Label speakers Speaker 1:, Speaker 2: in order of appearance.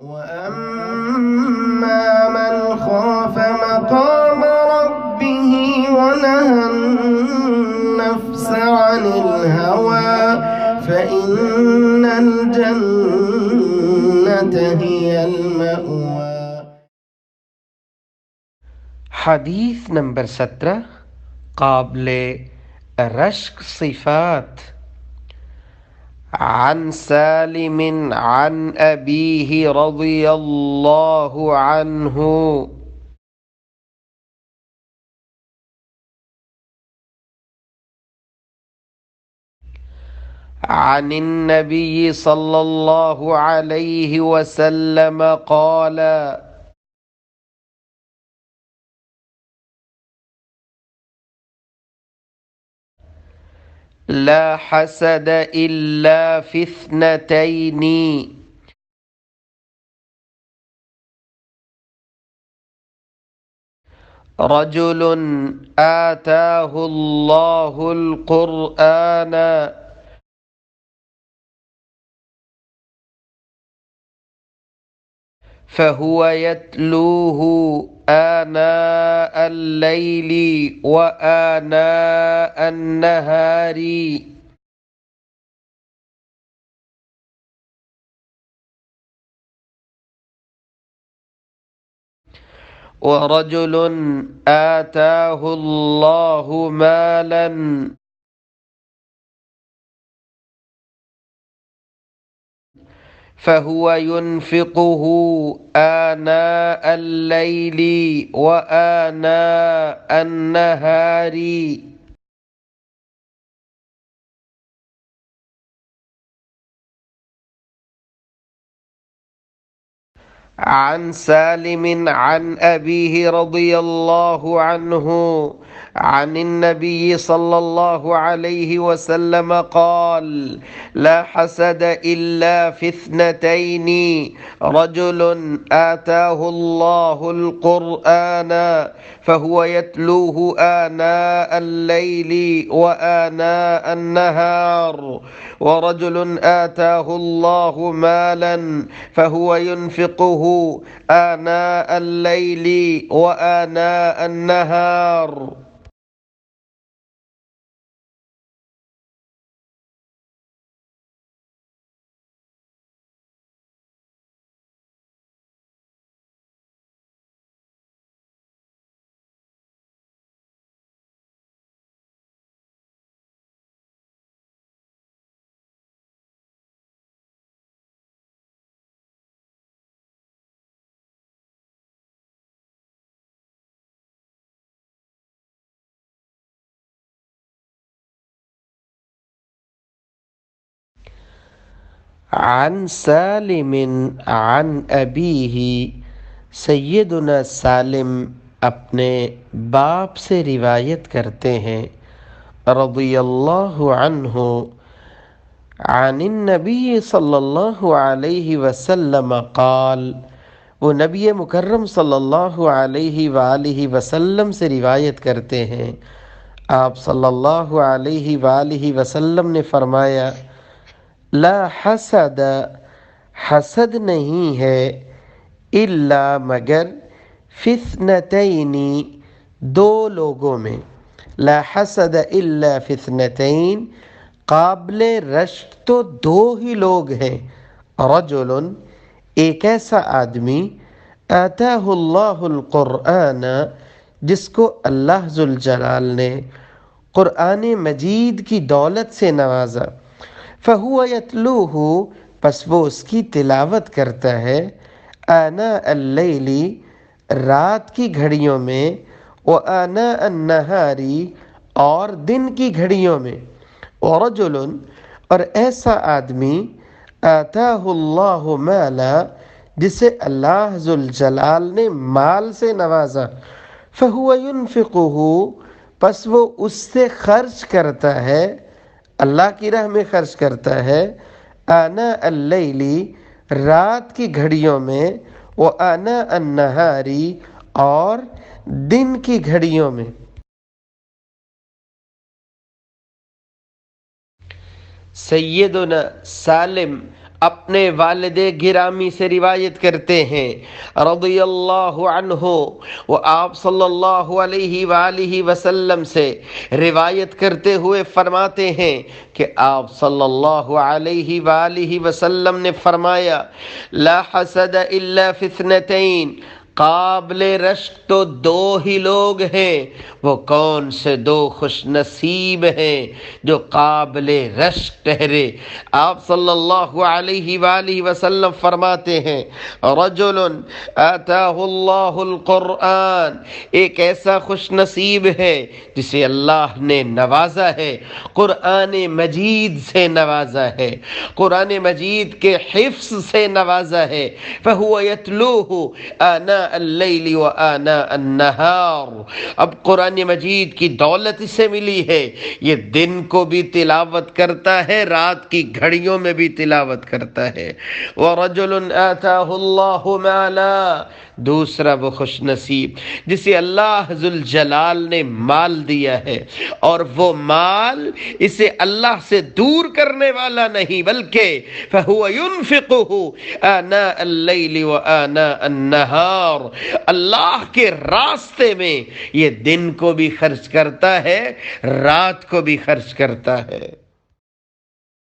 Speaker 1: وَأَمَّا مَنْ خَافَ مَقَامَ رَبِّهِ وَنَهَى النَّفْسَ عَنِ الْهَوَى فَإِنَّ الْجَنَّةَ هِيَ الْمَأْوَى۔
Speaker 2: حدیث نمبر 17 قابل رشک صفات۔ عن سالم عن أبيه رضي الله عنه عن النبي صلى الله عليه وسلم قال: لا حسد إلا في اثنتين: رجل آتاه الله القرآن فهو يتلوه آناء الليل وآناء النهار ورجل آتاه الله مالا فهو ينفقه آناء الليل وآناء النهار عن سالم عن أبيه رضي الله عنه عن النبي صلى الله عليه وسلم قال: لا حسد إلا في اثنتين: رجل آتاه الله القرآن فهو يتلوه آناء الليل وآناء النهار ورجل آتاه الله مالا فهو ينفقه آناء الليل وآناء النهار عن سالم عن أبيه، سیدنا سالم اپنے باپ سے روایت کرتے ہیں رضی اللہ عنہ عن النبی صلی اللہ علیہ وسلم قال، وہ نبی مکرم صلی اللہ علیہ وآلہ وسلم سے روایت کرتے ہیں، آپ صلی اللہ علیہ وآلہ وسلم نے فرمایا: لا حسد، حسد نہیں ہے، الا مگر فی اثنتین، دو لوگوں میں، لا حسد الا فی اثنتین، قابل رشک تو دو ہی لوگ ہیں، رجل، ایک ایسا آدمی، آتاہ اللہ القرآن، جس کو اللہ ذوالجلال نے قرآن مجید کی دولت سے نوازا، فہو یتلوہ، پس وہ اس کی تلاوت کرتا ہے، آناء اللیل، رات کی گھڑیوں میں، وآناء النہار، اور دن کی گھڑیوں میں، ورجل، اور ایسا آدمی، آتاہ اللہ مالا، جسے اللہ ذوالجلال نے مال سے نوازا، فہو ینفقہ، پس وہ اس سے خرچ کرتا ہے، اللہ کی راہ میں خرچ کرتا ہے، آناء اللیل، رات کی گھڑیوں میں، وآناء النہار، اور دن کی گھڑیوں میں۔ سیدنا سالم اپنے والد گرامی سے روایت کرتے ہیں رضی اللہ عنہ، وہ آپ صلی اللہ علیہ وآلہ وسلم سے روایت کرتے ہوئے فرماتے ہیں کہ آپ صلی اللہ علیہ وآلہ وسلم نے فرمایا لا حسد الا فی اثنتین، قابل رشک تو دو ہی لوگ ہیں، وہ کون سے دو خوش نصیب ہیں جو قابل رشک ٹھہرے۔ آپ صلی اللہ علیہ وآلہ وسلم فرماتے ہیں رجل آتاہ اللہ القرآن، ایک ایسا خوش نصیب ہے جسے اللہ نے نوازا ہے، قرآن مجید سے نوازا ہے، قرآن مجید کے حفظ سے نوازا ہے، فہو یتلوہ آناء اللیل و آناء النہار، اب قرآن مجید کی دولت اسے ملی ہے، یہ دن کو بھی تلاوت کرتا ہے، رات کی گھڑیوں میں بھی تلاوت کرتا ہے۔ وَرَجُلٌ آتَاهُ اللَّهُ مَالًا، دوسرا وہ خوش نصیب جسے اللہ ذوالجلال نے مال دیا ہے، اور وہ مال اسے اللہ سے دور کرنے والا نہیں بلکہ فَهُوَ يُنْفِقُهُ آناء اللیل و آناء النہار، اللہ کے راستے میں یہ دن کو بھی خرچ کرتا ہے، رات کو بھی خرچ کرتا ہے۔